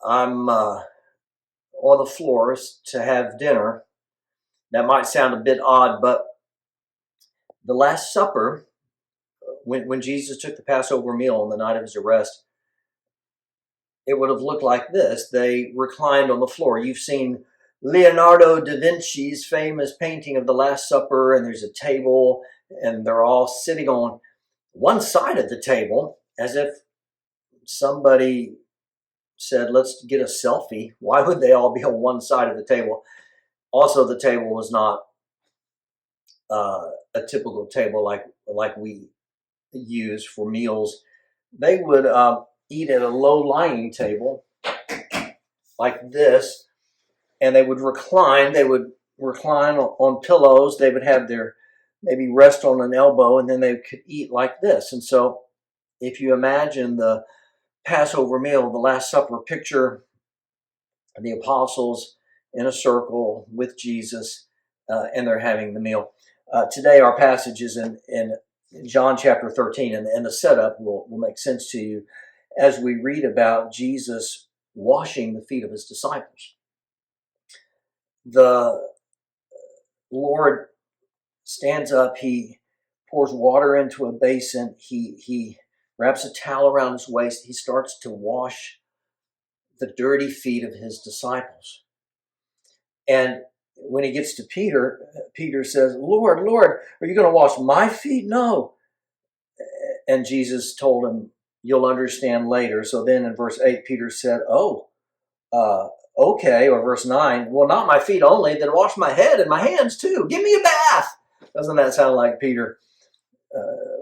I'm on the floors to have dinner. That might sound a bit odd, but the Last Supper, when Jesus took the Passover meal on the night of his arrest, it would have looked like this. They reclined on the floor. You've seen Leonardo da Vinci's famous painting of the Last Supper, and there's a table, and they're all sitting on one side of the table as if somebody said, let's get a selfie. Why would they all be on one side of the table? Also, the table was not a typical table like we use for meals. They would eat at a low-lying table like this, and they would recline. They would recline on pillows. They would have their maybe rest on an elbow, and then they could eat like this. And so if you imagine the Passover meal, the Last Supper, picture the apostles in a circle with Jesus, and they're having the meal. Today our passage is in John chapter 13, and the setup will make sense to you as we read about Jesus washing the feet of his disciples. The Lord stands up, he pours water into a basin, he wraps a towel around his waist, he starts to wash the dirty feet of his disciples. And when he gets to Peter, Peter says, Lord, Lord, are you going to wash my feet? No. And Jesus told him, you'll understand later. So then in verse 8, Peter said, okay. Or verse 9, well, not my feet only, then wash my head and my hands too. Give me a bath. Doesn't that sound like Peter?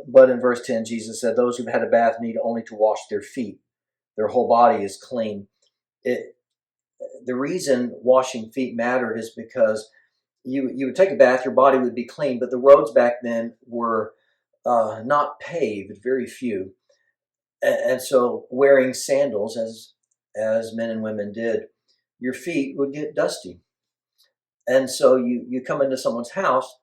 But in verse 10, Jesus said, those who've had a bath need only to wash their feet. Their whole body is clean. The reason washing feet mattered is because you would take a bath, your body would be clean, but the roads back then were not paved, very few. And so wearing sandals, as men and women did, your feet would get dusty. And so you come into someone's house,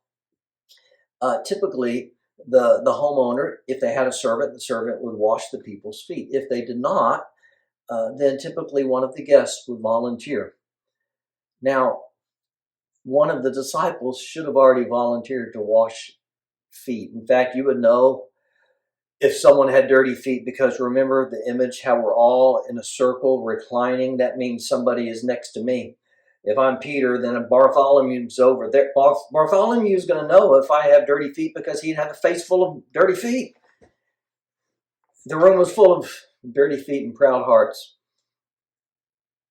typically the homeowner, if they had a servant, the servant would wash the people's feet. If they did not, then typically one of the guests would volunteer. Now, one of the disciples should have already volunteered to wash feet. In fact, you would know if someone had dirty feet, because remember the image, how we're all in a circle reclining. That means somebody is next to me. If I'm Peter, then Bartholomew's over there. Bartholomew is going to know if I have dirty feet because he'd have a face full of dirty feet. The room was full of dirty feet and proud hearts.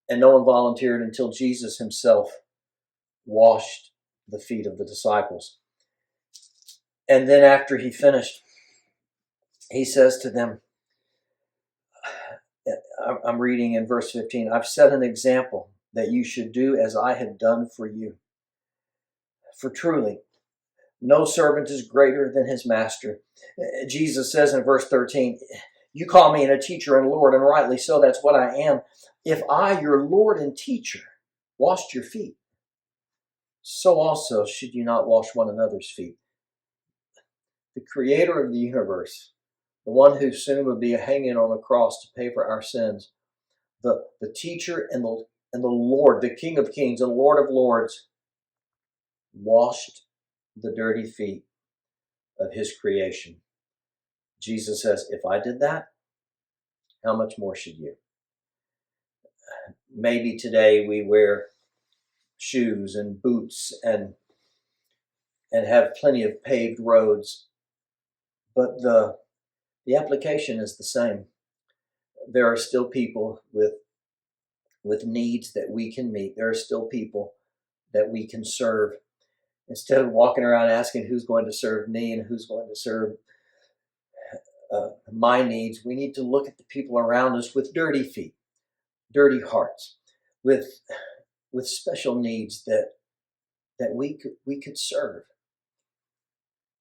And no one volunteered until Jesus himself washed the feet of the disciples. And then after he finished, he says to them, I'm reading in verse 15, I've set an example that you should do as I have done for you. For truly, no servant is greater than his master. Jesus says in verse 13, you call me a teacher and Lord, and rightly so, that's what I am. If I, your Lord and teacher, washed your feet, so also should you not wash one another's feet. The creator of the universe, the one who soon would be hanging on a cross to pay for our sins, the teacher and the Lord, the King of Kings and Lord of Lords, washed the dirty feet of his creation. Jesus says, if I did that, how much more should you? Maybe today we wear shoes and boots and have plenty of paved roads, but the application is the same. There are still people with needs that we can meet. There are still people that we can serve. Instead of walking around asking who's going to serve me and who's going to serve my needs, we need to look at the people around us with dirty feet, dirty hearts, with special needs that we could serve.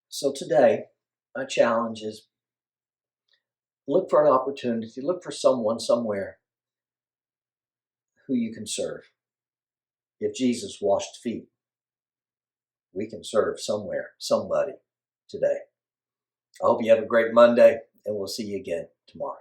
So today, my challenge is look for an opportunity, look for someone somewhere who you can serve. If Jesus washed feet, we can serve somewhere, somebody today. I hope you have a great Monday, and we'll see you again tomorrow.